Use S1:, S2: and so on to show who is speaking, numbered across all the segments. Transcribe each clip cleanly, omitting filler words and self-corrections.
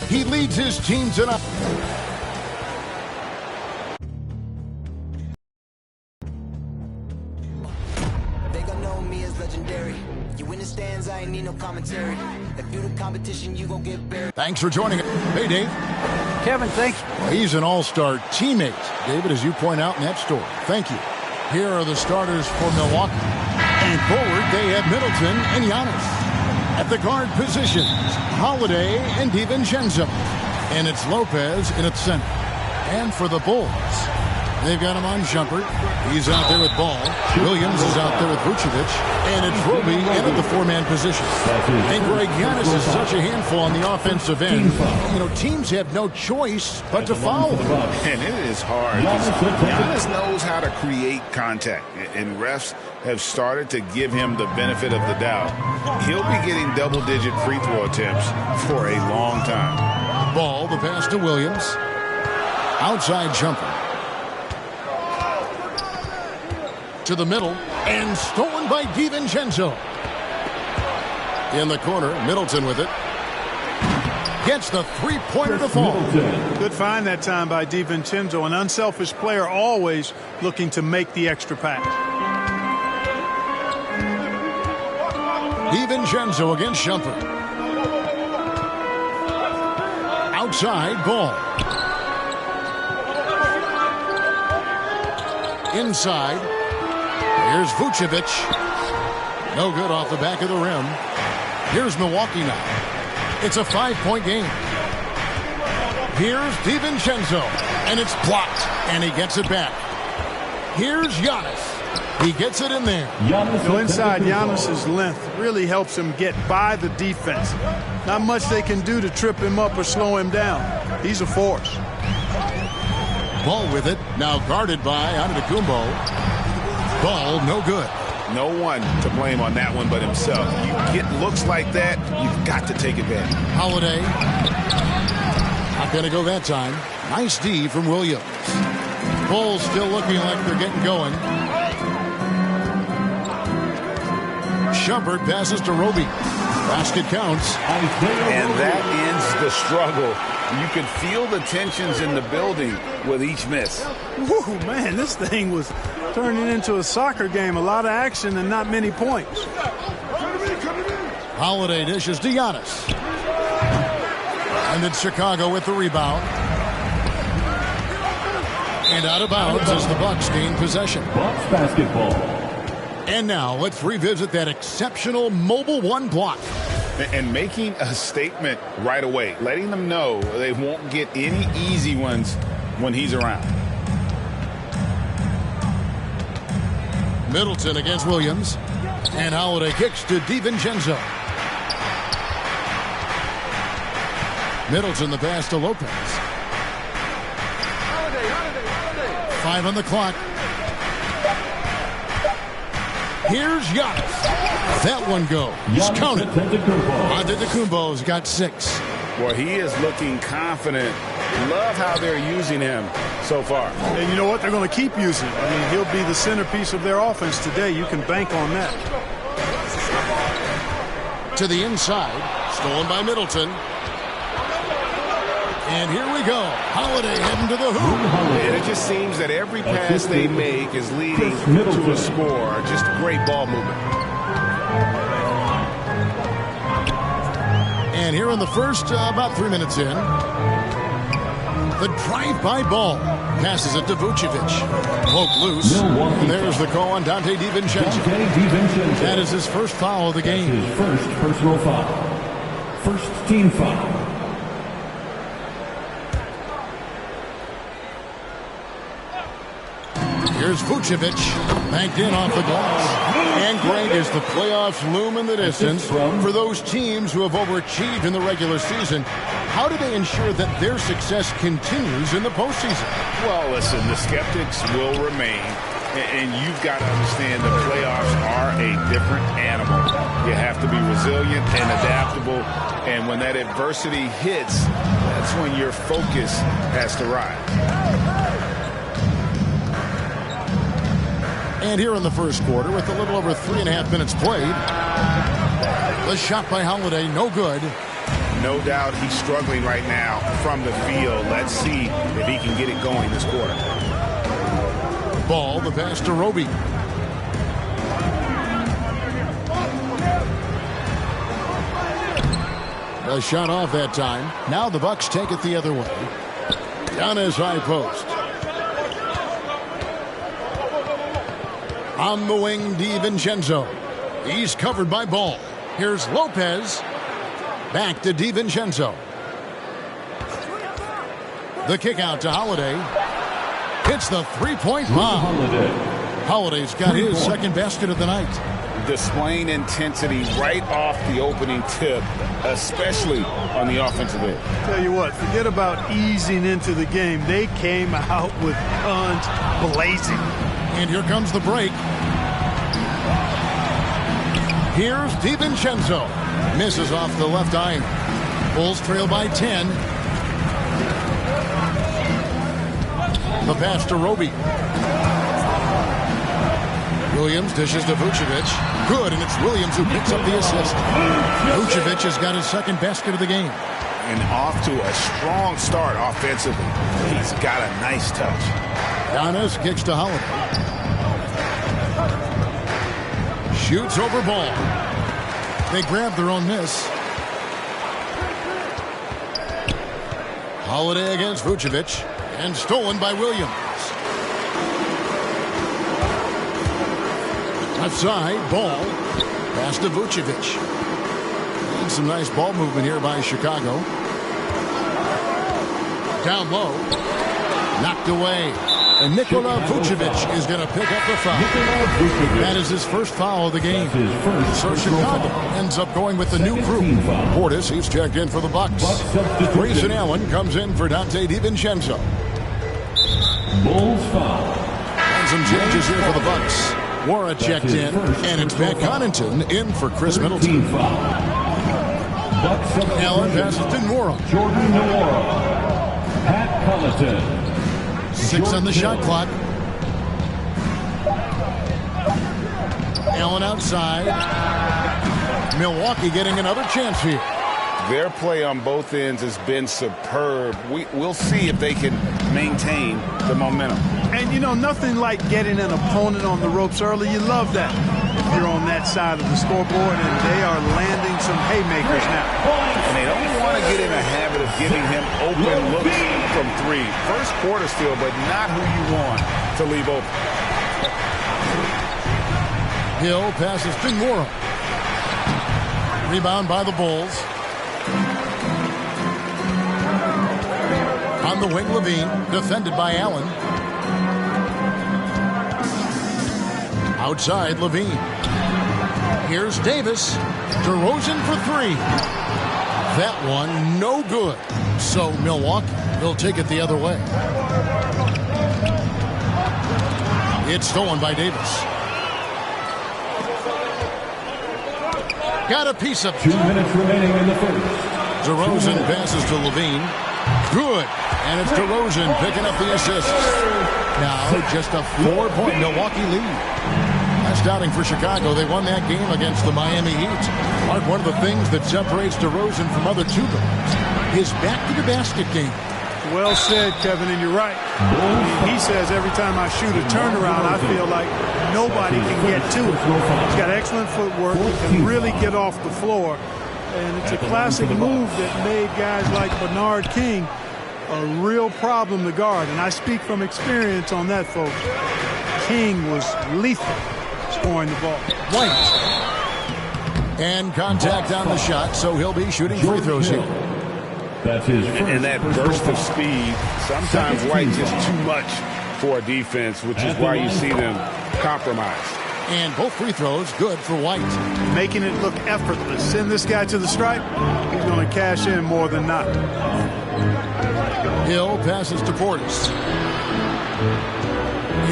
S1: He leads his team tonight.
S2: They gon' know me as legendary. You in the stands, I ain't need no commentary. If you the competition, you gon' get buried.
S1: Thanks for joining us. Hey, Dave.
S3: Kevin, thanks.
S1: Well, he's an all-star teammate, David, as you point out in that story. Thank you. Here are the starters for Milwaukee. And forward, they have Middleton and Giannis. At the guard positions, Holiday and DiVincenzo. And it's Lopez in its center. And for the Bulls, they've got him on Shumpert. He's out there with Ball. Williams is out there with Vucevic. And it's Roby in at the four-man position. And Greg, Giannis is such a handful on the offensive end. You know, teams have no choice but to foul him.
S4: And it is hard. Giannis knows how to create contact. And refs have started to give him the benefit of the doubt. He'll be getting double-digit free throw attempts for a long time.
S1: Ball, the pass to Williams. Outside jumper. To the middle. And stolen by DiVincenzo. In the corner, Middleton with it. Gets the three-pointer to fall.
S5: Good find that time by DiVincenzo. An unselfish player always looking to make the extra pass.
S1: DiVincenzo against Shumpert. Outside, Ball. Inside. Here's Vucevic. No good off the back of the rim. Here's Milwaukee now. It's a 5-point game. Here's DiVincenzo. And it's blocked. And he gets it back. Here's Giannis. He gets it in there.
S5: So inside, Giannis's length really helps him get by the defense. Not much they can do to trip him up or slow him down. He's a force.
S1: Ball with it. Now guarded by Antetokounmpo. Ball no good.
S4: No one to blame on that one but himself. You get looks like that, you've got to take advantage.
S1: Holiday. Not going to go that time. Nice D from Williams. Bulls still looking like they're getting going. Shumpert passes to Roby. Basket counts.
S4: And that ends the struggle. You could feel the tensions in the building with each miss.
S5: Woo, man, this thing was turning into a soccer game. A lot of action and not many points.
S1: Holiday dishes to Giannis. And it's Chicago with the rebound. And out of bounds as the Bucks gain possession.
S6: Bucks basketball.
S1: And now let's revisit that exceptional Mobile One block.
S4: And making a statement right away, letting them know they won't get any easy ones when he's around.
S1: Middleton against Williams. And Holiday kicks to DiVincenzo. Middleton the pass to Lopez. 5 on the clock. Here's Giannis. That one goes. Counted. Antetokounmpo's got 6.
S4: Boy, he is looking confident. Love how they're using him so far.
S5: And you know what? They're going to keep using him. I mean, he'll be the centerpiece of their offense today. You can bank on that.
S1: To the inside. Stolen by Middleton. And here we go. Holiday heading to the hoop.
S4: And it just seems that every pass they make is leading to a score. Just great ball movement.
S1: And here in the first, about 3 minutes in, the drive-by Ball. Passes it to Vucevic. Poked loose. And there's the call on Dante DiVincenzo. That is his first foul of the game.
S6: His first personal foul. First team foul.
S1: Here's Vucevic, banked in off the glass. And Greg, as the playoffs loom in the distance, for those teams who have overachieved in the regular season, how do they ensure that their success continues in the postseason?
S4: Well, listen, the skeptics will remain, and you've got to understand the playoffs are a different animal. You have to be resilient and adaptable, and when that adversity hits, that's when your focus has to rise.
S1: And here in the first quarter, with a little over 3.5 minutes played, the shot by Holiday, no good.
S4: No doubt he's struggling right now from the field. Let's see if he can get it going this quarter.
S1: Ball, the pass to Roby. A shot off that time. Now the Bucks take it the other way. Down his high post. On the wing, DiVincenzo. He's covered by Ball. Here's Lopez. Back to DiVincenzo. The kick out to Holiday. Hits the three-point bomb. Holiday's got his second basket of the night.
S4: Displaying intensity right off the opening tip, especially on the offensive end.
S5: Tell you what, forget about easing into the game. They came out with guns blazing.
S1: And here comes the break. Here's DiVincenzo. Misses off the left iron. Bulls trail by 10. The pass to Roby. Williams dishes to Vucevic. Good, and it's Williams who picks up the assist. Vucevic has got his second basket of the game.
S4: And off to a strong start offensively. He's got a nice touch.
S1: Giannis kicks to Holiday. Shoots over Ball. They grab their own miss. Holiday against Vucevic. And stolen by Williams. Outside, Ball. Pass to Vucevic. And some nice ball movement here by Chicago. Down low. Knocked away. And Nikola Vucevic is going to pick up the foul. That is his first foul of the game. So Chicago ends up going with the new crew. Portis, he's checked in for the Bucks. Grayson Allen comes in for Dante DiVincenzo.
S6: Bulls foul.
S1: And some changes here for the Bucks. Wara checked in, and it's Pat Connaughton in for Chris Middleton. Allen passes to Nwora.
S6: Jordan Nwora. Pat Connaughton.
S1: 6 on the shot clock. Allen outside. Milwaukee getting another chance here.
S4: Their play on both ends has been superb. We'll see if they can maintain the momentum.
S5: And, you know, nothing like getting an opponent on the ropes early. You love that. If you're on that side of the scoreboard, and they are landing some haymakers now.
S4: And they don't want to get in a habit of giving him open looks from three. First quarter still, but not who you want to leave open.
S1: Hill passes to Nwora. Rebound by the Bulls. On the wing, Levine, defended by Allen. Outside, Levine. Here's Davis. DeRozan for three. That one, no good. So Milwaukee will take it the other way. It's stolen by Davis. Got a piece of
S6: 2 minutes remaining in the first.
S1: DeRozan passes to Levine. Good. And it's DeRozan picking up the assist. Now just a 4-point Milwaukee lead. Last outing for Chicago, they won that game against the Miami Heat. Mark, one of the things that separates DeRozan from other two guards, his back-to-the-basket game.
S5: Well said, Kevin, and you're right. He says every time I shoot a turnaround, I feel like nobody can get to it. He's got excellent footwork. He can really get off the floor. And it's a classic move that made guys like Bernard King a real problem to guard. And I speak from experience on that, folks. King was lethal scoring the ball.
S1: White. And contact on the shot, so he'll be shooting free throws here.
S6: That's his first.
S4: And that burst of speed, sometimes White just too much for a defense, which is why you see them compromise.
S1: And both free throws good for White.
S5: Making it look effortless. Send this guy to the stripe, he's going to cash in more than not.
S1: Hill passes to Portis.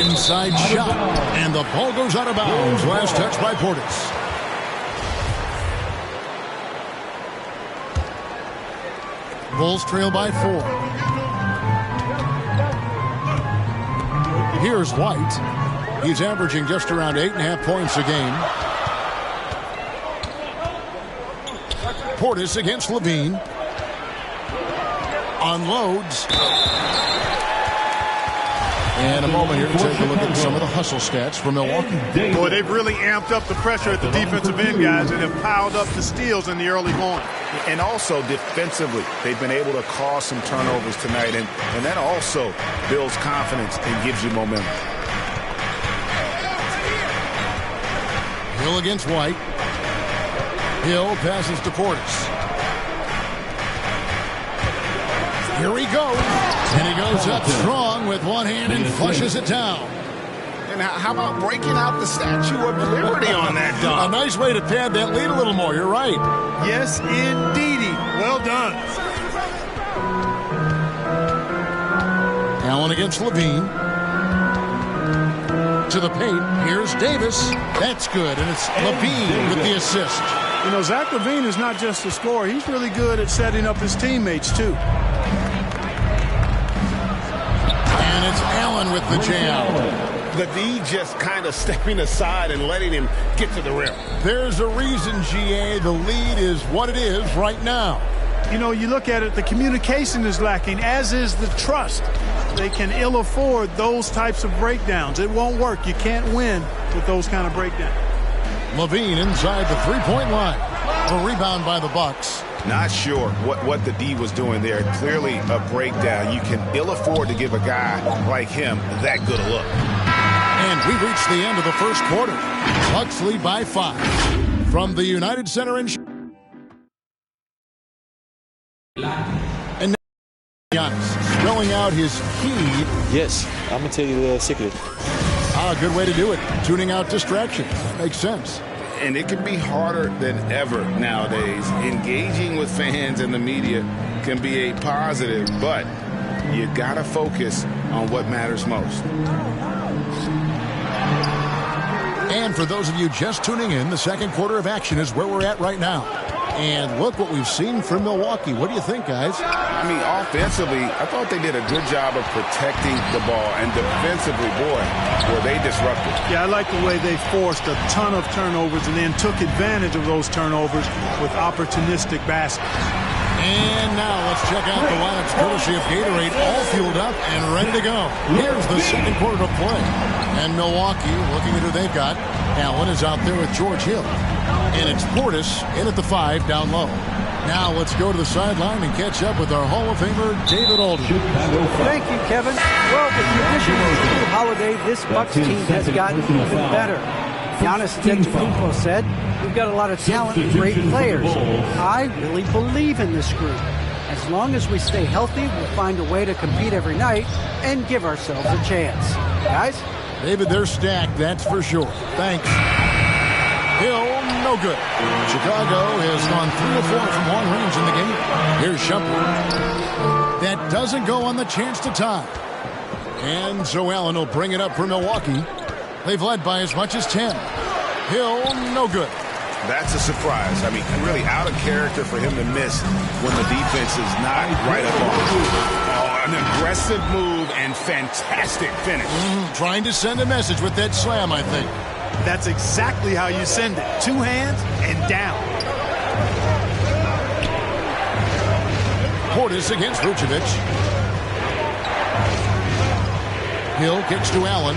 S1: Inside shot. And the ball goes out of bounds. Last touch by Portis. Bulls trail by 4. Here's White. He's averaging just around 8.5 points a game. Portis against Levine. unloads. And a moment here to take a look at some of the hustle stats for Milwaukee.
S5: Boy, they've really amped up the pressure at the defensive end, guys, and have piled up the steals in the early going.
S4: And also defensively, they've been able to cause some turnovers tonight, and that also builds confidence and gives you momentum.
S1: Hill against White. Hill passes to Portis. Here he goes. And he goes up strong with one hand and flushes it down.
S4: And how about breaking out the Statue of Liberty on that dunk?
S1: A nice way to pad that lead a little more. You're right.
S5: Yes, indeedy. Well done.
S1: Allen against Levine. To the paint. Here's Davis. That's good. And it's Levine with the assist.
S5: You know, Zach Levine is not just a scorer. He's really good at setting up his teammates, too.
S1: And it's Allen with the jam.
S4: Levine just kind of stepping aside and letting him get to the rim.
S1: There's a reason, GA. The lead is what it is right now.
S5: You know, you look at it, the communication is lacking, as is the trust. They can ill afford those types of breakdowns. It won't work. You can't win with those kind of breakdowns.
S1: Levine inside the three-point line. A rebound by the Bucks.
S4: Not sure what the D was doing there. Clearly a breakdown. You can ill afford to give a guy like him that good a look.
S1: And we reached the end of the first quarter. Bucks lead by 5. From the United Center in and Giannis spelling out his key.
S3: Yes, I'm going to tell you the secret.
S1: Good way to do it. Tuning out distractions. That makes sense.
S4: And it can be harder than ever nowadays. Engaging with fans and the media can be a positive, but you got to focus on what matters most.
S1: And for those of you just tuning in, the second quarter of action is where we're at right now. And look what we've seen from Milwaukee. What do you think, guys?
S4: I mean, offensively, I thought they did a good job of protecting the ball. And defensively, boy, were they disruptive.
S5: Yeah, I like the way they forced a ton of turnovers and then took advantage of those turnovers with opportunistic baskets.
S1: And now let's check out the lineups courtesy of Gatorade, all fueled up and ready to go. Here's the second quarter of play. And Milwaukee, looking at who they've got. Allen is out there with George Hill. And it's Portis in at the 5 down low. Now let's go to the sideline and catch up with our Hall of Famer, David Alden.
S7: Thank you, Kevin. Well, with the addition of Jrue Holiday, this Bucks team has gotten even better. Giannis Antetokounmpo said, we've got a lot of talent and great players. I really believe in this group. As long as we stay healthy, we'll find a way to compete every night and give ourselves a chance. Guys?
S1: David, they're stacked, that's for sure. Thanks. Hill, no good. Chicago has gone 3 of 4 from long range in the game. Here's Shumpert. That doesn't go on the chance to tie. And so Allen will bring it up for Milwaukee. They've led by as much as 10. Hill, no good.
S4: That's a surprise. I mean, really out of character for him to miss when the defense is not right up on him. Oh, an aggressive move and fantastic finish.
S1: Trying to send a message with that slam, I think.
S5: That's exactly how you send it. 2 hands and down.
S1: Portis against Vucevic. Hill kicks to Allen.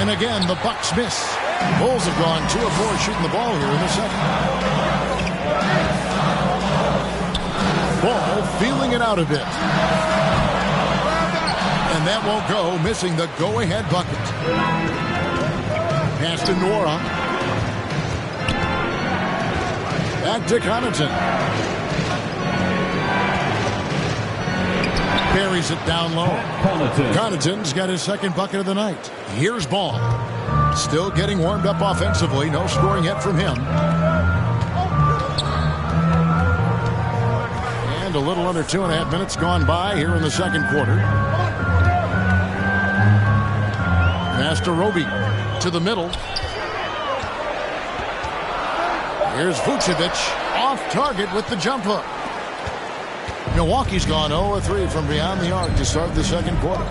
S1: And again, the Bucks miss. Bulls have gone 2 of 4 shooting the ball here in the second. Ball feeling it out a bit. And that won't go, missing the go-ahead bucket. Pass to Nora. Back to Connaughton. Buries it down low. Connaughton's got his second bucket of the night. Here's Ball. Still getting warmed up offensively. No scoring yet from him. And a little under 2.5 minutes gone by here in the second quarter. Pass to Roby. To the middle. Here's Vucevic. Off target with the jump hook. Milwaukee's gone 0-3 from beyond the arc to start the second quarter.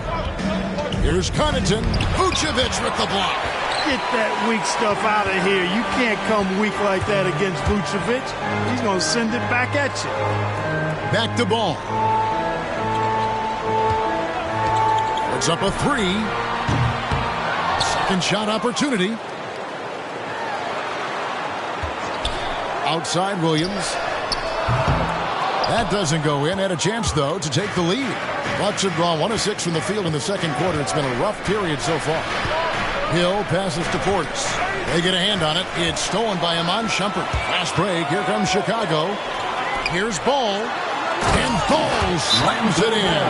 S1: Here's Connaughton. Vucevic with the block.
S5: Get that weak stuff out of here. You can't come weak like that against Vucevic. He's going to send it back at you.
S1: back to ball. Puts up a three. Second shot opportunity. Outside Williams. That doesn't go in. Had a chance, though, to take the lead. Bucks have drawn 1 of 6 from the field in the second quarter. It's been a rough period so far. Hill passes to Portis. They get a hand on it. It's stolen by Iman Shumpert. Fast break. Here comes Chicago. Here's Ball. And Ball slams it in.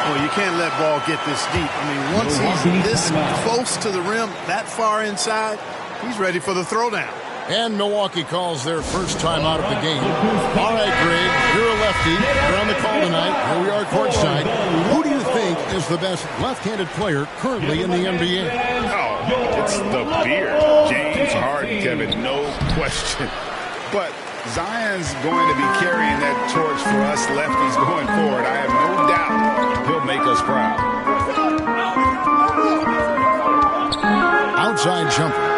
S5: Well, you can't let Ball get this deep. I mean, once he's this close to the rim, that far inside, he's ready for the throwdown.
S1: And Milwaukee calls their first time out of the game. All right, Greg, you're a lefty. You're on the call tonight. Here we are courtside. Who do you think is the best left-handed player currently in the NBA?
S4: Oh, it's the beard. James Harden, Kevin, no question. But Zion's going to be carrying that torch for us lefties going forward. I have no doubt he'll make us proud.
S1: Outside jumper.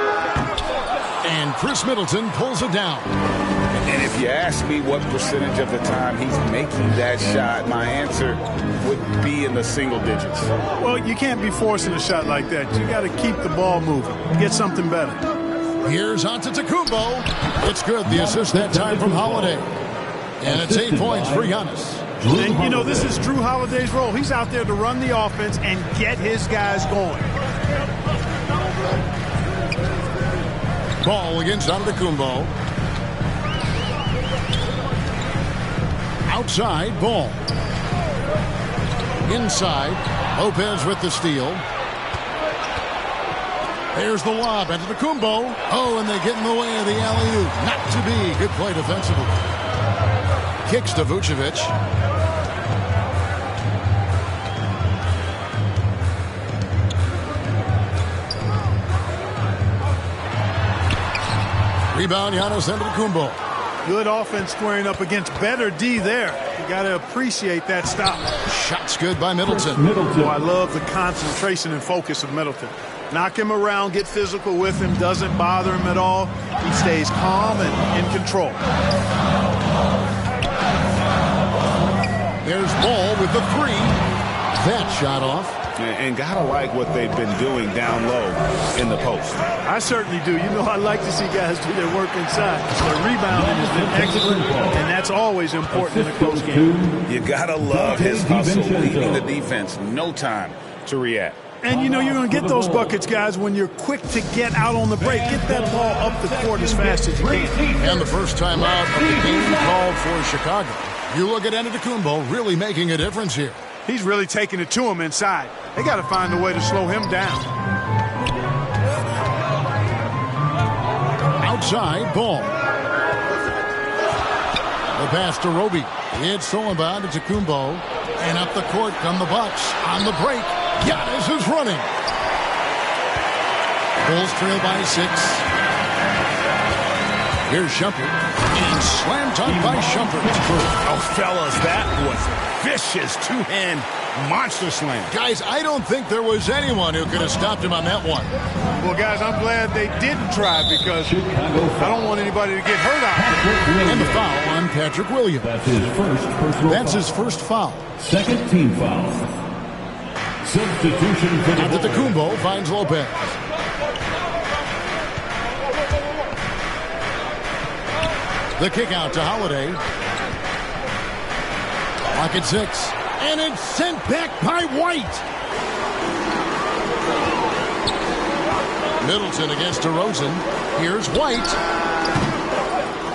S1: And Chris Middleton pulls it down.
S4: And if you ask me what percentage of the time he's making that shot, my answer would be in the single digits.
S5: Well, you can't be forcing a shot like that. You got to keep the ball moving. Get something better.
S1: Here's Antetokounmpo. It's good. The assist that time from Holiday. And it's 8 points for Giannis.
S5: And, you know, this is Drew Holiday's role. He's out there to run the offense and get his guys going.
S1: Ball against Antetokounmpo. Outside, Ball. Inside, Lopez with the steal. There's the lob, Antetokounmpo. Oh, and they get in the way of the alley-oop. Not to be. Good play defensively. Kicks to Vucevic. Rebound, Giannis Antetokounmpo.
S5: Good offense squaring up against better D there. You got to appreciate that stop.
S1: Shots good by Middleton.
S5: Oh, I love the concentration and focus of Middleton. Knock him around, get physical with him, doesn't bother him at all. He stays calm and in control.
S1: There's Ball with the three. That shot off.
S4: And gotta like what they've been doing down low in the post.
S5: I certainly do. You know, I like to see guys do their work inside. Their rebounding has been excellent, and that's always important in a close game.
S4: You gotta love his hustle, leading the defense. No time to react.
S5: And, you know, you're going to get those buckets, guys, when you're quick to get out on the break. Get that ball up the court as fast as you can.
S1: And the first time out of the game called for Chicago. You look at Antetokounmpo really making a difference here.
S5: He's really taking it to him inside. They got to find a way to slow him down.
S1: Outside, Ball. The pass to Roby. It's stolen by Antetokounmpo. And up the court come the Bucks. On the break, Giannis is running. Bulls trail by 6. Here's Shumpert. And slam dunk by Shumpert.
S4: Oh, fellas, that was vicious two-hand monster slam.
S1: Guys, I don't think there was anyone who could have stopped him on that one.
S5: Well, guys, I'm glad they didn't try because I don't want anybody to get hurt out there.
S1: And the foul on Patrick Williams. That's his first foul.
S6: Second team foul. Substitution for the
S1: Antetokounmpo finds Lopez. The kick out to Holiday. Clock at 6. And it's sent back by White. Middleton against DeRozan. Here's White.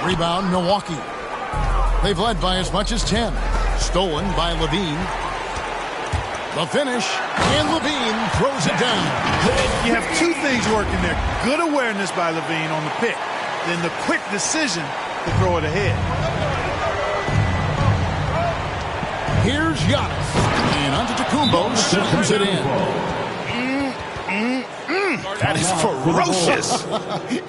S1: Rebound, Milwaukee. They've led by as much as 10. Stolen by Levine. The finish, and Levine throws it down.
S5: You have two things working there. Good awareness by Levine on the pick. Then the quick decision to throw it ahead.
S1: Here's Giannis. And Antetokounmpo slams it in.
S4: That is ferocious.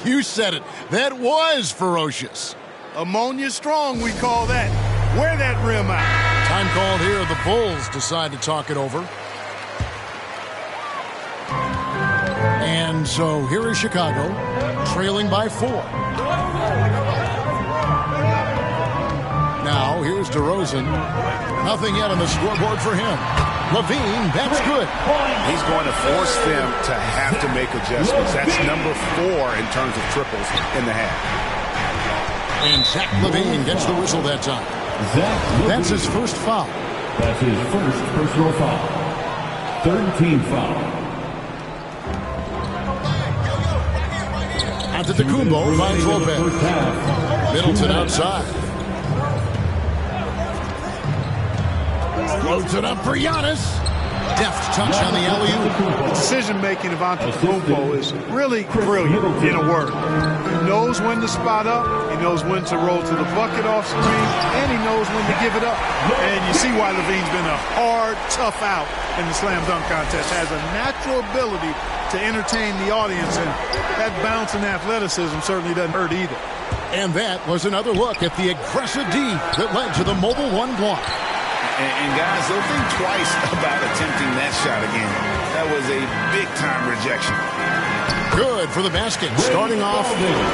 S1: You said it. That was ferocious.
S5: Ammonia strong, we call that. Wear that rim out.
S1: Time called here. The Bulls decide to talk it over. And so here is Chicago, trailing by 4. Now, here's Here's DeRozan. Nothing yet on the scoreboard for him. Levine, that's good.
S4: He's going to force them to have to make adjustments. That's number 4 in terms of triples in the half.
S1: And Zach Levine gets the whistle that time. That's his first foul.
S6: That's his first personal foul. Third team foul.
S1: Antetokounmpo finds Lopez. Middleton outside. Loads it up for Giannis. Deft touch on the alley-oop.
S5: Decision-making of Antetokounmpo is really brilliant, in a word. He knows when to spot up, he knows when to roll to the bucket off screen, and he knows when to give it up. And you see why Levine's been a hard, tough out in the slam dunk contest. Has a natural ability to entertain the audience, and that bounce and athleticism certainly doesn't hurt either.
S1: And that was another look at the aggressive D that led to the mobile one block.
S4: And guys, they'll think twice about attempting that shot again. That was a big-time rejection.
S1: Good for the basket. Starting off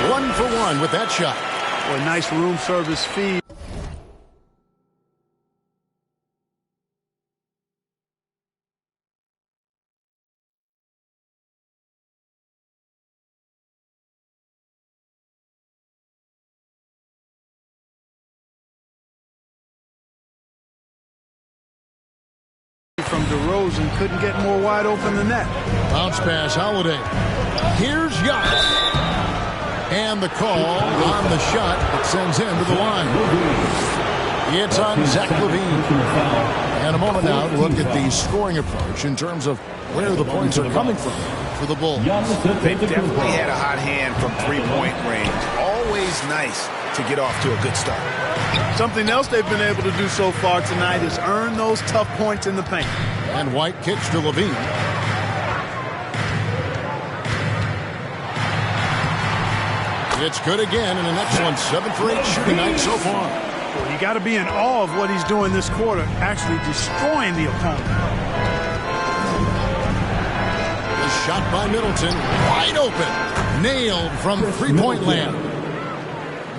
S1: 1 for 1 with that shot.
S5: Well, a nice room service feed. From DeRozan, couldn't get more wide open than that.
S1: Bounce pass, Holiday. Here's Giannis. And the call on the shot that sends him to the line. It's on Zach Levine. And a moment now to look at the scoring approach in terms of where the points are coming from for the Bulls.
S4: They definitely had a hot hand from three-point range. Always nice to get off to a good start.
S5: Something else they've been able to do so far tonight is earn those tough points in the paint.
S1: And White kicks to Levine. It's good again, and an excellent 7 for 8 shooting night so far.
S5: Well, you got to be in awe of what he's doing this quarter, actually destroying the opponent.
S1: The shot by Middleton, wide open, nailed from three-point land.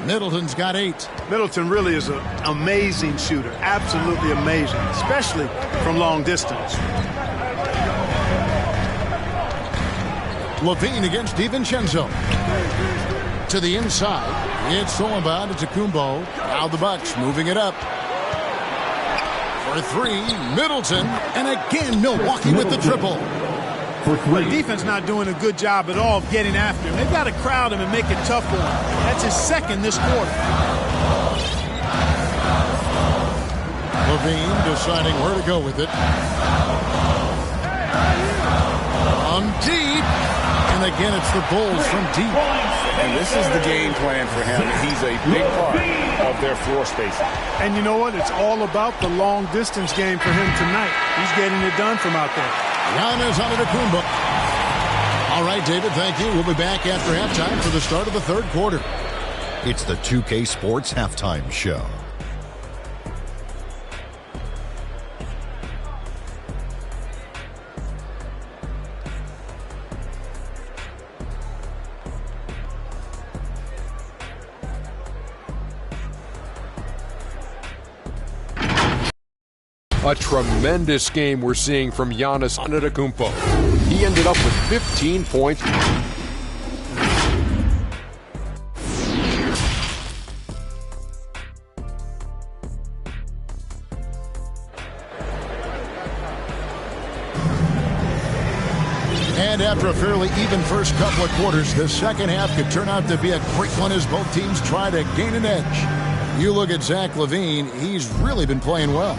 S1: Middleton's got 8.
S5: Middleton really is an amazing shooter, absolutely amazing, especially from long distance.
S1: Levine against DiVincenzo. To the inside, it's Sullivan to Antetokounmpo. Now the Bucks moving it up. For 3, Middleton, and again Milwaukee with the triple.
S6: For 3.
S5: The defense not doing a good job at all of getting after him. They've got to crowd him and make it tough for him. That's his second this quarter.
S1: Levine deciding where to go with it. On deep. And again, it's the Bulls from deep.
S4: And this is the game plan for him. He's a big part of their floor spacing.
S5: And you know what? It's all about the long distance game for him tonight. He's getting it done from out there.
S1: Giannis Antetokounmpo. All right, David, thank you. We'll be back after halftime for the start of the third quarter.
S8: It's the 2K Sports Halftime Show.
S9: A tremendous game we're seeing from Giannis Antetokounmpo. He ended up with 15 points.
S1: And after a fairly even first couple of quarters, the second half could turn out to be a great one as both teams try to gain an edge. You look at Zach Levine, he's really been playing well.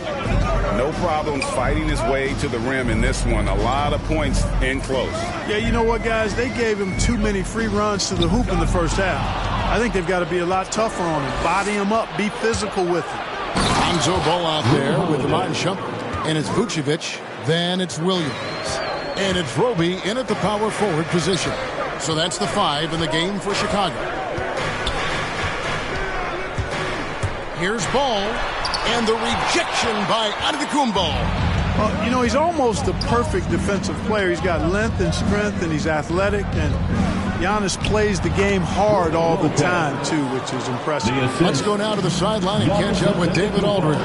S4: No problems fighting his way to the rim in this one. A lot of points in close.
S5: Yeah, you know what, guys? They gave him too many free runs to the hoop in the first half. I think they've got to be a lot tougher on him. Body him up. Be physical with him.
S1: Lonzo Ball out there with Iman Shumpert. And it's Vucevic. Then it's Williams. And it's Roby in at the power forward position. So that's the 5 in the game for Chicago. Here's Ball. And the rejection by Antetokounmpo.
S5: Well, you know, he's almost the perfect defensive player. He's got length and strength, and he's athletic. And Giannis plays the game hard all the time, too, which is impressive.
S1: Let's go now to the sideline and catch up with David Aldridge.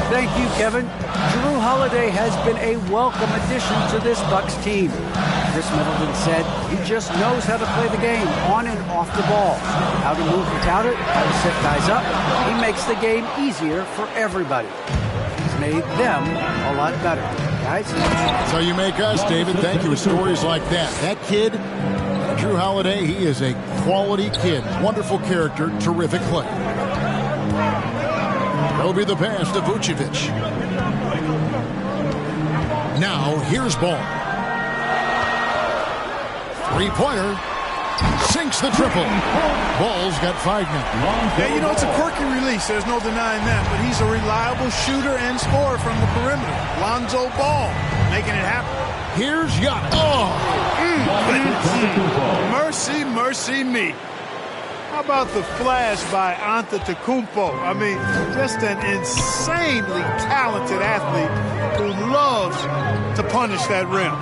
S7: Thank you, Kevin. Jrue Holiday has been a welcome addition to this Bucks team. Chris Middleton said he just knows how to play the game on and off the ball, how to move without it, how to set guys up. He makes the game easier for everybody. He's made them a lot better. Guys?
S1: That's how you make us, David. Thank you. With stories like that. That kid, Jrue Holiday, he is a quality kid. Wonderful character, terrific play. That'll be the pass to Vucevic. Now, here's ball. Three-pointer. Sinks the triple. Ball's got 5 now.
S5: Yeah, you know, it's a quirky release. There's no denying that. But he's a reliable shooter and scorer from the perimeter. Lonzo Ball making it happen.
S1: Here's Yacht. Oh!
S5: Mercy, mercy me. How about the flash by Antetokounmpo? I mean, just an insanely talented athlete who loves to punish that rim.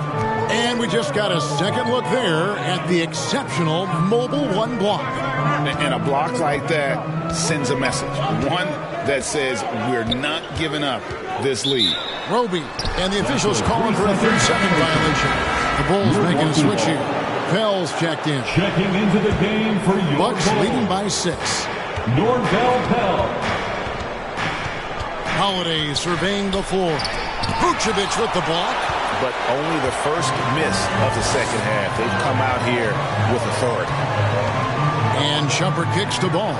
S1: And we just got a second look there at the exceptional Mobile One block.
S4: And a block like that sends a message. One that says we're not giving up this lead.
S1: Roby and the officials calling for a 3-second violation. The Bulls making a switch here. Pell's checked in.
S6: Checking into the game for your
S1: Bucks
S6: Bulls.
S1: leading by 6.
S6: Norvell Pell.
S1: Holiday surveying the floor. Vucevic with the block.
S4: But only the first miss of the second half. They've come out here with authority.
S1: And Shumpert kicks the ball.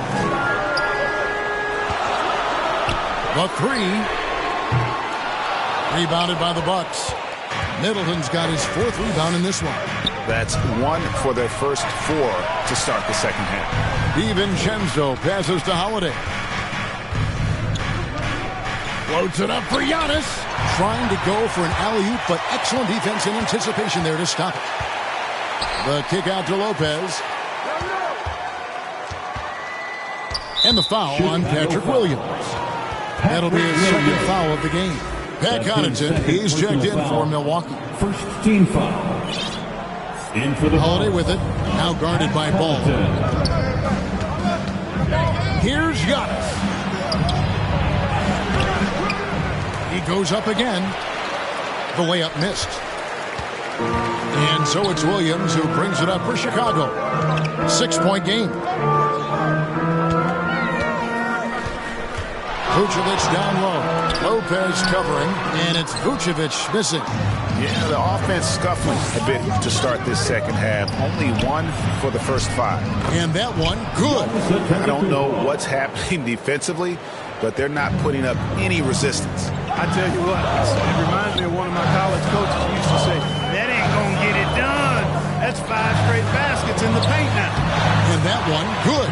S1: The 3. Rebounded by the Bucks. Middleton's got his 4th rebound in this one.
S4: That's 1 for their first 4 to start the second half.
S1: DiVincenzo passes to Holiday. Floats it up for Giannis. Trying to go for an alley-oop, but excellent defense and anticipation there to stop it. The kick out to Lopez. And the foul on Patrick Williams. That'll be his second foul of the game. Pat Connaughton, he's checked in for Milwaukee.
S6: First team foul. In for the
S1: Holiday with it. Now guarded by Ball. Here's Giannis. He goes up again. The layup missed. And so it's Williams who brings it up for Chicago. 6-point game. Vucevic down low. Lopez covering, and it's Vucevic missing.
S4: Yeah, the offense scuffling a bit to start this second half. Only 1 for the first 5.
S1: And that one, good.
S4: I don't know what's happening defensively, but they're not putting up any resistance.
S5: I tell you what, it reminds me of one of my college coaches who used to say, that ain't going to get it done. That's 5 straight baskets in the paint now.
S1: And that one, good.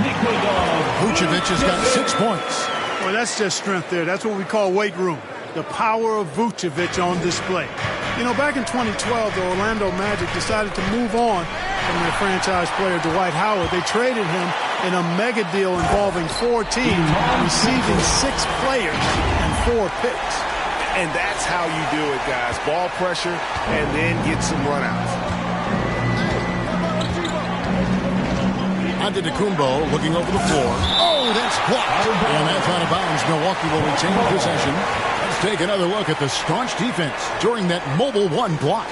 S1: Vucevic has got 6 points.
S5: Well, that's just strength there. That's what we call weight room. The power of Vucevic on display. You know, back in 2012, the Orlando Magic decided to move on from their franchise player, Dwight Howard. They traded him in a mega deal involving 4 teams, receiving 6 players and 4 picks.
S4: And that's how you do it, guys. Ball pressure and then get some runouts.
S1: Antetokounmpo looking over the floor. Oh, that's blocked. And that's out of bounds. Milwaukee will retain possession. Let's take another look at the staunch defense during that Mobile One block.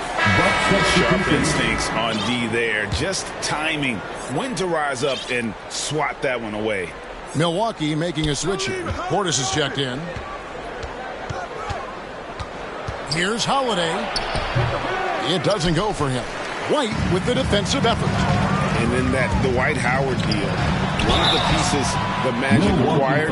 S4: Sharp instincts on D there. Just timing when to rise up and swat that one away.
S1: Milwaukee making a switch here. Portis is checked in. Here's Holiday. It doesn't go for him. White with the defensive effort.
S4: And then that Dwight Howard deal. One of the pieces the Magic acquired,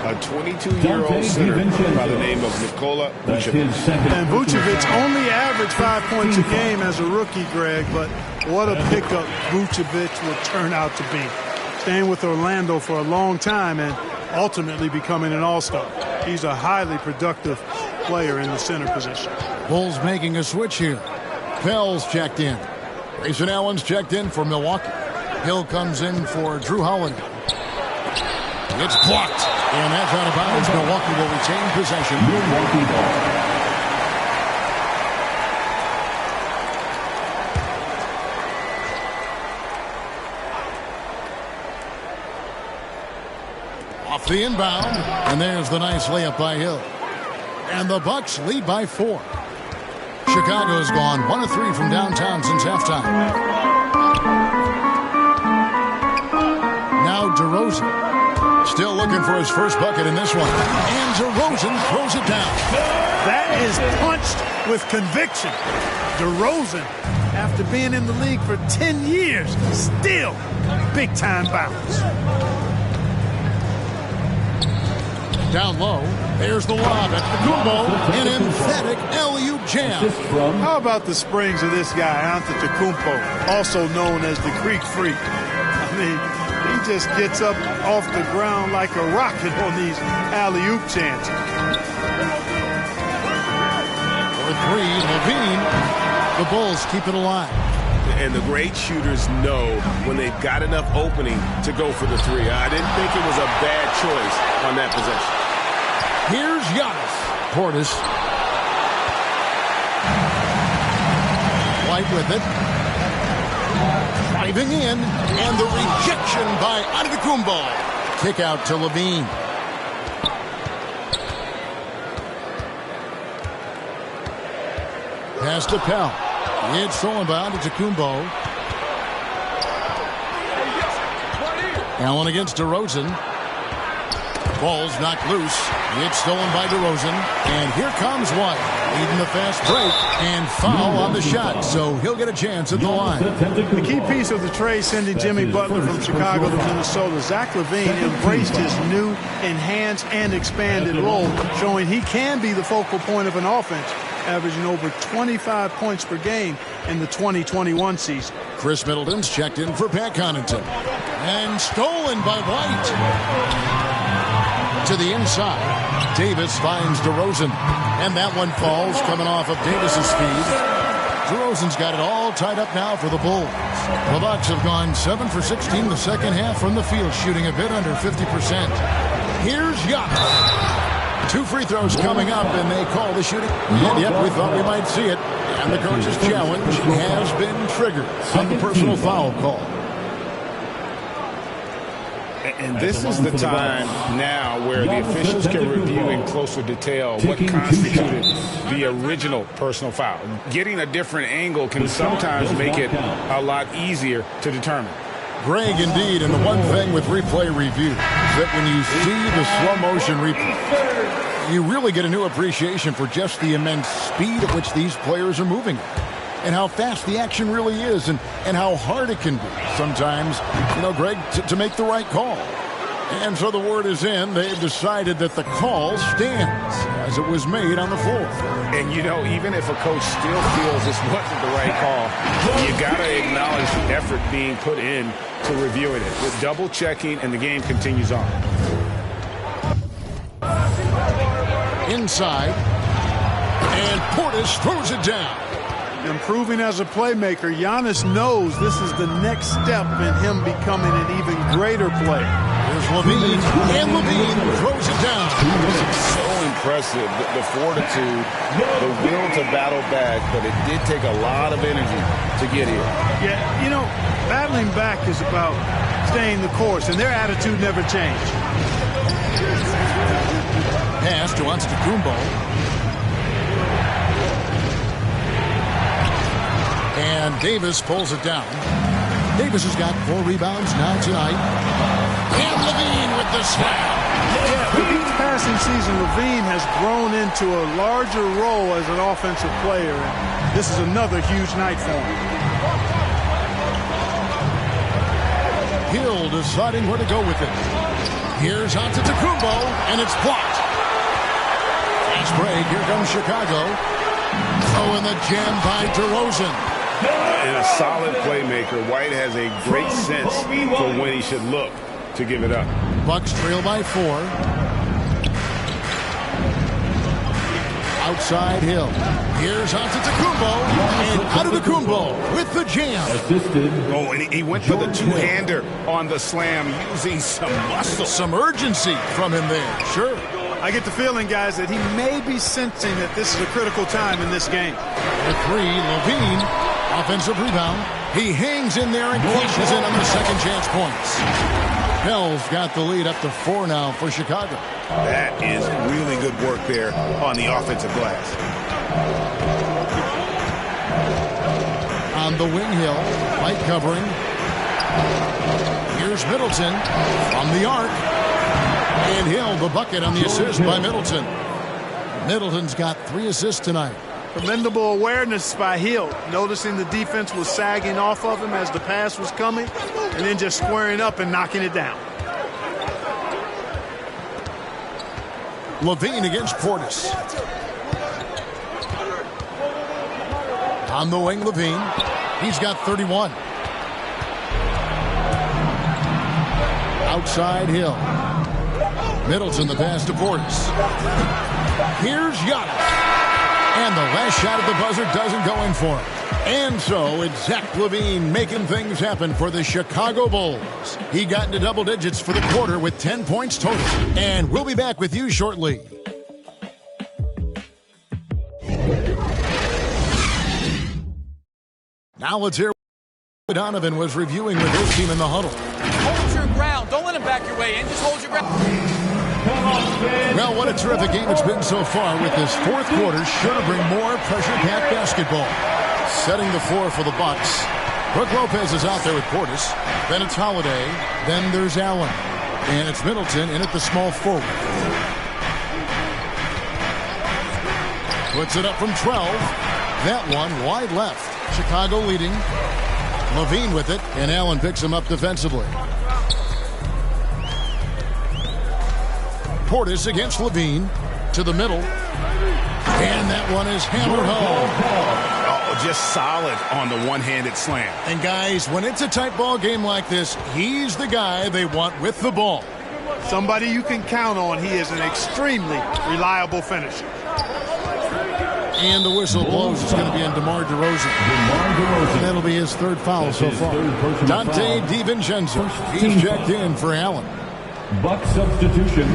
S4: a 22-year-old center by the name of Nikola Vucevic.
S5: And Vucevic only averaged 5 points a game as a rookie, Greg, but what a pickup Vucevic will turn out to be. Staying with Orlando for a long time and ultimately becoming an all-star. He's a highly productive player in the center position.
S1: Bulls making a switch here. Pell's checked in. Grayson Allen's checked in for Milwaukee. Hill comes in for Jrue Holiday. It's blocked. And that's out of bounds. Milwaukee will retain possession.
S6: Milwaukee ball.
S1: Off the inbound, and there's the nice layup by Hill. And the Bucks lead by 4. Chicago's gone 1 of 3 from downtown since halftime. Now DeRozan, still looking for his first bucket in this one. And DeRozan throws it down.
S5: That is punched with conviction. DeRozan, after being in the league for 10 years, still big-time bounce.
S1: Down low, there's the lob at Kumbo, an emphatic alley-oop jam.
S5: How about the springs of this guy, Antetokounmpo, also known as the Greek Freak? I mean, he just gets up off the ground like a rocket on these alley-oop chances.
S1: For 3, Levine. The Bulls keep it alive.
S10: And the great shooters know when they've got enough opening to go for the 3. I didn't think it was a bad choice on that possession.
S1: Here's Giannis. Portis. White with it. Driving in. And the rejection by Antetokounmpo. Kick out to Levine. Pass to Pell. It's stolen by Antetokounmpo. Allen against DeRozan. Ball's knocked loose. It's stolen by DeRozan. And here comes White, leading the fast break. And foul on the shot, so he'll get a chance at the line.
S5: The key piece of the trade sending Jimmy Butler from Chicago to Minnesota, Zach LaVine embraced his new, enhanced, and expanded role, showing he can be the focal point of an offense, averaging over 25 points per game in the 2021 season.
S1: Chris Middleton's checked in for Pat Connaughton. And stolen by White. To the inside. Davis finds DeRozan. And that one falls coming off of Davis's speed. DeRozan's got it all tied up now for the Bulls. The Bucks have gone 7 for 16 the second half from the field, shooting a bit under 50%. Here's Giannis. 2 free throws coming up, and they call the shooting. And yep, we thought we might see it. And the coach's challenge has been triggered on the personal foul call.
S4: And this is the time now where the officials can review in closer detail what constituted the original personal foul. Getting a different angle can sometimes make it a lot easier to determine.
S1: Greg, indeed, and the one thing with replay review is that when you see the slow motion replay, you really get a new appreciation for just the immense speed at which these players are moving and how fast the action really is and how hard it can be sometimes, Greg, to make the right call. And so the word is in. They've decided that the call stands as it was made on the floor.
S4: And, even if a coach still feels this wasn't the right call, you got to acknowledge the effort being put in to reviewing it. With double checking, and the game continues on.
S1: Inside. And Portis throws it down.
S5: Improving as a playmaker, Giannis knows this is the next step in him becoming an even greater player.
S1: There's Levine, and Levine throws it down.
S10: So impressive, the fortitude, the will to battle back, but it did take a lot of energy to get here.
S5: Yeah, battling back is about staying the course, and their attitude never changed.
S1: Pass to Antetokounmpo. And Davis pulls it down. Davis has got 4 rebounds now tonight. And Levine with the slam.
S5: Yeah, with each passing season, Levine has grown into a larger role as an offensive player. And this is another huge night for him.
S1: Hill deciding where to go with it. Here's Antetokounmpo, and it's blocked. Fast break. Here comes Chicago. Oh, and the jam by DeRozan.
S4: And a solid playmaker, White has a great sense for when he should look to give it up.
S1: Bucks trail by 4. Outside Hill. Here's Antetokounmpo. And Antetokounmpo with the jam.
S4: Oh, and he went for the two-hander on the slam, using some muscle.
S1: Some urgency from him there, sure.
S5: I get the feeling, guys, that he may be sensing that this is a critical time in this game.
S1: The 3, Levine. Offensive rebound. He hangs in there and cashes in on the second chance points. Hill's got the lead up to 4 now for Chicago.
S4: That is really good work there on the offensive glass.
S1: On the wing, Hill. Light covering. Here's Middleton from the arc. And Hill, the bucket on the assist by Middleton. Middleton's got 3 assists tonight.
S5: Commendable awareness by Hill, noticing the defense was sagging off of him as the pass was coming, and then just squaring up and knocking it down.
S1: Levine against Portis. On the wing, Levine. He's got 31. Outside Hill. Middleton, the pass to Portis. Here's Giannis. And the last shot at the buzzer doesn't go in for him. And so it's Zach Levine making things happen for the Chicago Bulls. He got into double digits for the quarter with 10 points total. And we'll be back with you shortly. Now let's hear what Donovan was reviewing with his team in the huddle.
S11: Hold your ground. Don't let him back your way in. Just hold your ground.
S1: Well, what a terrific game it's been so far with this fourth quarter. Sure to bring more pressure-packed basketball. Setting the floor for the Bucks. Brook Lopez is out there with Portis. Then it's Holiday. Then there's Allen. And it's Middleton in at the small forward. Puts it up from 12. That one wide left. Chicago leading. Levine with it, and Allen picks him up defensively. Portis against Levine to the middle. And that one is hammered home.
S4: Oh, just solid on the one-handed slam.
S1: And guys, when it's a tight ball game like this, he's the guy they want with the ball.
S5: Somebody you can count on. He is an extremely reliable finisher.
S1: And the whistle blows. It's going to be on DeMar DeRozan. And that'll be his third foul so far. Dante DiVincenzo. He's checked in for Allen.
S6: Buck substitution.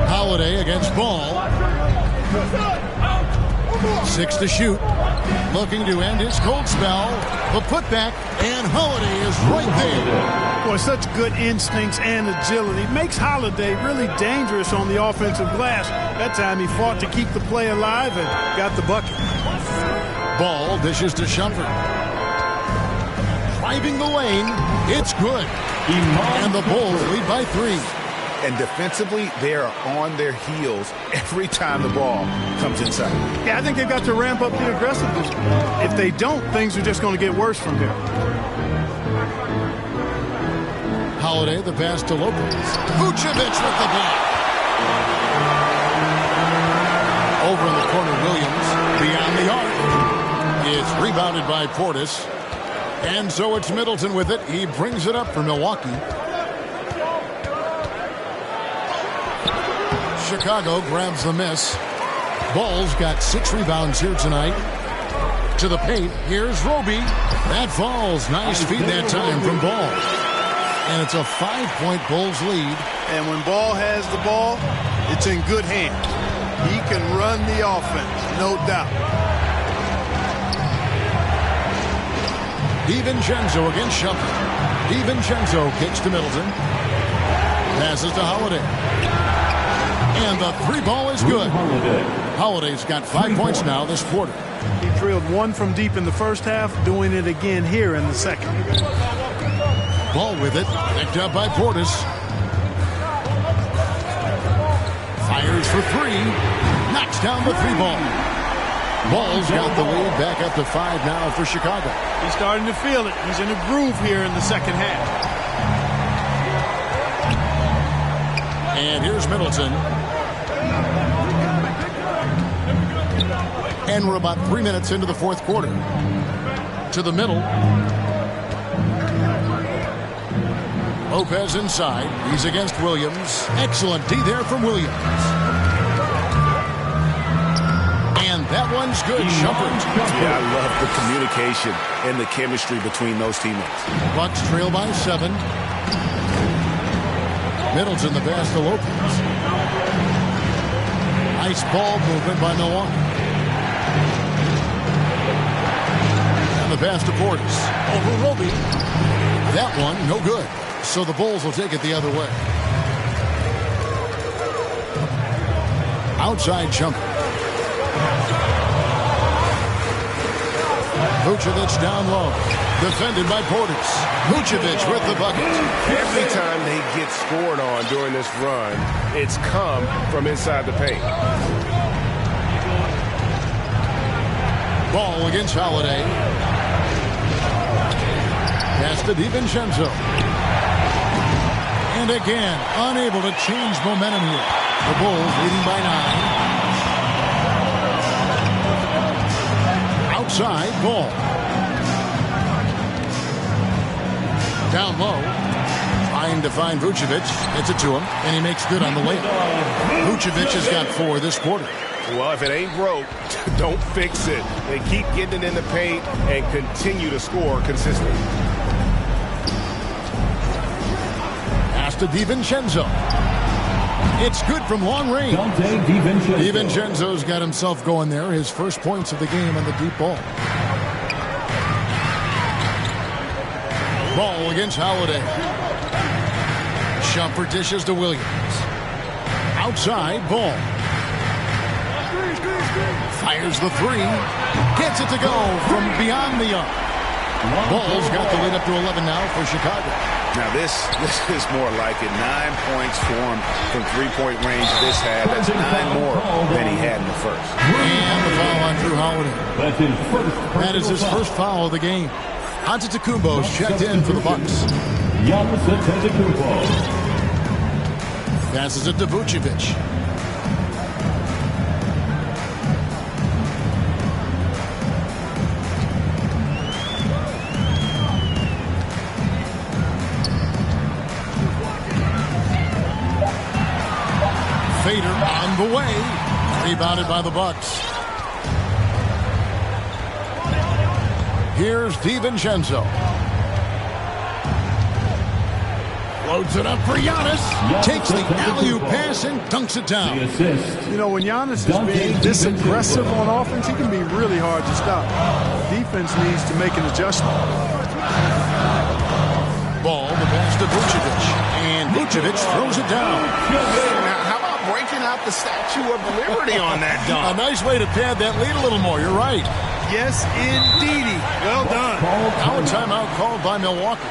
S1: Holiday against Ball. 6 to shoot. Looking to end his cold spell. The putback, and Holiday is right there.
S5: Boy, such good instincts and agility. Makes Holiday really dangerous on the offensive glass. That time he fought to keep the play alive and got the bucket.
S1: Ball dishes to Shumpert. Driving the lane. It's good. And the Bulls lead by 3.
S4: And defensively, they are on their heels every time the ball comes inside.
S5: Yeah, I think they've got to ramp up the aggressiveness. If they don't, things are just going to get worse from here.
S1: Holiday, the pass to Lopez. Vucevic with the block. Over in the corner, Williams, beyond the arc, is rebounded by Portis. And so it's Middleton with it. He brings it up for Milwaukee. Chicago grabs the miss. Ball's got 6 rebounds here tonight. To the paint, here's Roby. That falls. Nice feed that time from Ball. And it's a 5-point Bulls lead.
S5: And when Ball has the ball, it's in good hands. He can run the offense, no doubt.
S1: DiVincenzo against Shumpert. DiVincenzo kicks to Middleton. Passes to Holiday. And the 3-ball is good. Holiday's got 5 points now this quarter.
S5: He drilled 1 from deep in the first half, doing it again here in the second.
S1: Ball with it, picked up by Portis. Fires for 3. Knocks down the 3-ball. Ball's got the lead back up to 5 now for Chicago.
S5: He's starting to feel it. He's in a groove here in the second half.
S1: And here's Middleton. And we're about 3 minutes into the fourth quarter. To the middle. Lopez inside. He's against Williams. Excellent D there from Williams. And that one's good. Shumpert.
S4: Yeah, I love the communication and the chemistry between those teammates.
S1: Bucks trail by 7. Middleton the pass to Lopez. Nice ball movement by Milwaukee. And the pass to Portis. Over Roby. That one, no good. So the Bulls will take it the other way. Outside jumper. Vucevic down low. Defended by Portis. Vucevic with the bucket.
S10: Every time they get scored on during this run, it's come from inside the paint.
S1: Ball against Holiday. Pass to DiVincenzo. And again, unable to change momentum here. The Bulls leading by 9. Outside, Ball. Down low. Trying to find Vucevic. Gets it to him, and he makes good on the layup. Vucevic has got 4 this quarter.
S10: Well, if it ain't broke, don't fix it. They keep getting it in the paint and continue to score consistently.
S1: Pass to DiVincenzo. It's good from long range. DiVincenzo's got himself going there. His first points of the game on the deep ball. Ball against Holiday. Shumpert dishes to Williams. Outside, Ball. Fires the 3. Gets it to go from beyond the arc. Ball's got the lead up to 11 now for Chicago.
S4: Now this is more like it. 9 points for him from three-point range this half. That's 9 more than he had in the first.
S1: And the foul on Drew Holiday. That is his first foul of the game. Antetokounmpo's checked in for the Bucks. Passes it to Vucevic. Fader on the way. Rebounded by the Bucks. Here's DiVincenzo. Loads it up for Giannis. Takes the alley-oop pass and dunks it down.
S5: You know, when Giannis is being this aggressive on offense, he can be really hard to stop. Defense needs to make an adjustment.
S1: Ball, the pass to Vucevic. And Vucevic throws it down.
S4: Now, how about breaking out the Statue of Liberty on that dunk?
S1: A nice way to pad that lead a little more. You're right.
S5: Yes, indeedy. Well done.
S1: Now a timeout called by Milwaukee.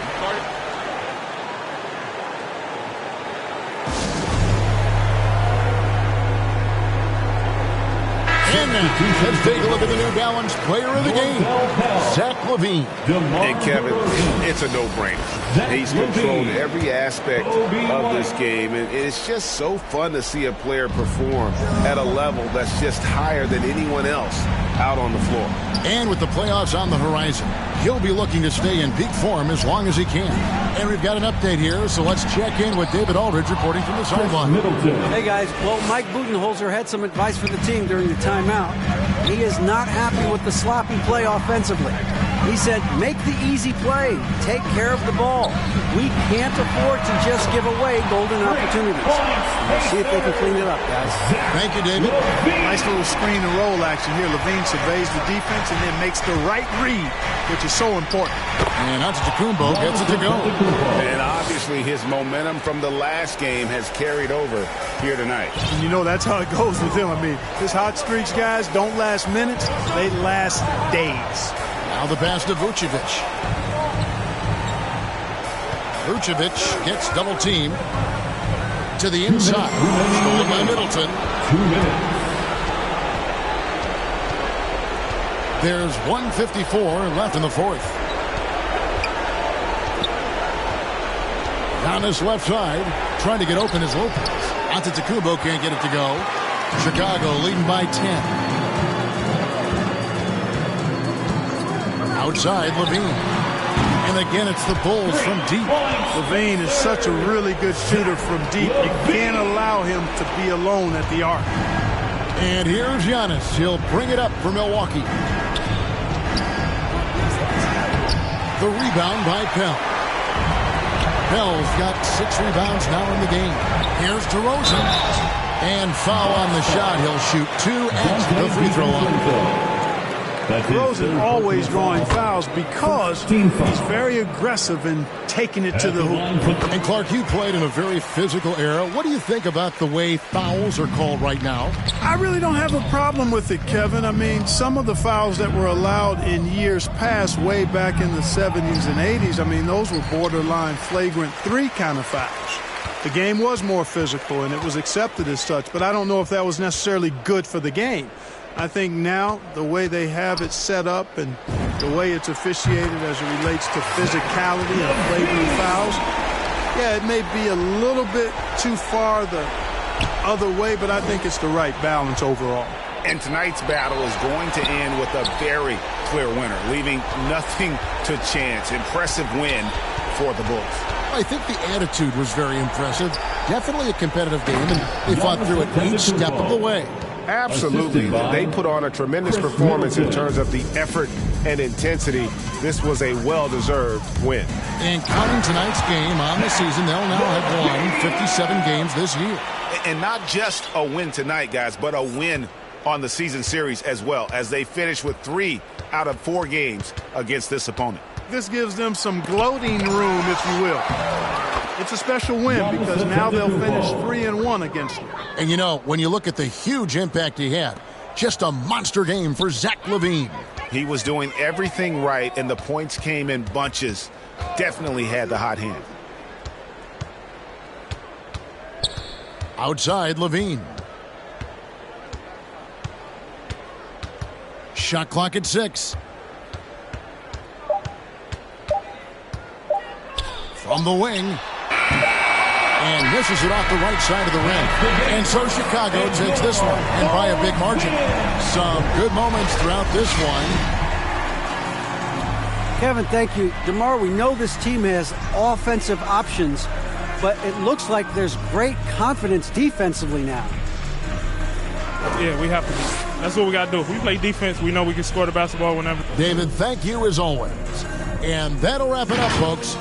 S1: And now, let's take a look at the New Balance player of the game, Zach LaVine.
S4: And Kevin, it's a no-brainer. He's controlled every aspect of this game, and it's just so fun to see a player perform at a level that's just higher than anyone else out on the floor.
S1: And with the playoffs on the horizon, he'll be looking to stay in peak form as long as he can. And we've got an update here, so let's check in with David Aldridge reporting from the sideline.
S7: Hey, guys. Well, Mike Budenholzer had some advice for the team during the timeout. He is not happy with the sloppy play offensively. He said, make the easy play. Take care of the ball. We can't afford to just give away golden opportunities. We'll see if they can clean it up, guys.
S1: Thank you, David.
S5: Nice little screen and roll action here. LaVine surveys the defense and then makes the right read, which is so important.
S1: And Antetokounmpo gets it to go.
S4: And obviously his momentum from the last game has carried over here tonight.
S5: And you know that's how it goes with him. I mean, his hot streaks, guys, don't last minutes. They last days.
S1: Now the pass to Vucevic. Vucevic gets double teamed to the inside. Stolen by Middleton.
S6: 2 minutes.
S1: There's 1:54 left in the fourth. Giannis left side, trying to get open as Lopez. Antetokounmpo can't get it to go. Chicago leading by 10. Outside, LaVine. And again, it's the Bulls from deep.
S5: LaVine is such a really good shooter from deep. You can't allow him to be alone at the arc.
S1: And here's Giannis. He'll bring it up for Milwaukee. The rebound by Pell. Pell's got 6 rebounds now in the game. Here's DeRozan. And foul on the shot. He'll shoot 2 at the free throw line.
S5: DeRozan always drawing fouls because he's very aggressive in taking it to the hoop.
S1: And Clark, you played in a very physical era. What do you think about the way fouls are called right now?
S5: I really don't have a problem with it, Kevin. I mean, some of the fouls that were allowed in years past, way back in the 70s and 80s, I mean, those were borderline flagrant 3 kind of fouls. The game was more physical, and it was accepted as such, but I don't know if that was necessarily good for the game. I think now the way they have it set up and the way it's officiated as it relates to physicality and flagrant fouls, yeah, it may be a little bit too far the other way, but I think it's the right balance overall.
S4: And tonight's battle is going to end with a very clear winner, leaving nothing to chance. Impressive win for the Bulls.
S1: I think the attitude was very impressive. Definitely a competitive game, and they fought through it each step of the way.
S10: Absolutely. They put on a tremendous performance in terms of the effort and intensity. This was a well-deserved win.
S1: And counting tonight's game on the season, they'll now have won 57 games this year.
S4: And not just a win tonight, guys, but a win on the season series as well, as they finish with 3 out of 4 games against this opponent.
S5: This gives them some gloating room, if you will. It's a special win because now they'll finish 3-1 against them.
S1: And you know, when you look at the huge impact he had, just a monster game for Zach LaVine.
S4: He was doing everything right, and the points came in bunches. Definitely had the hot hand.
S1: Outside LaVine. Shot clock at 6. From the wing. And misses it off the right side of the rim. And so Chicago takes this one, and by a big margin. Some good moments throughout this one.
S7: Kevin, thank you. DeMar, we know this team has offensive options, but it looks like there's great confidence defensively now.
S12: Yeah, we have to be. That's what we got to do. If we play defense, we know we can score the basketball whenever.
S1: David, thank you as always. And that'll wrap it up, folks.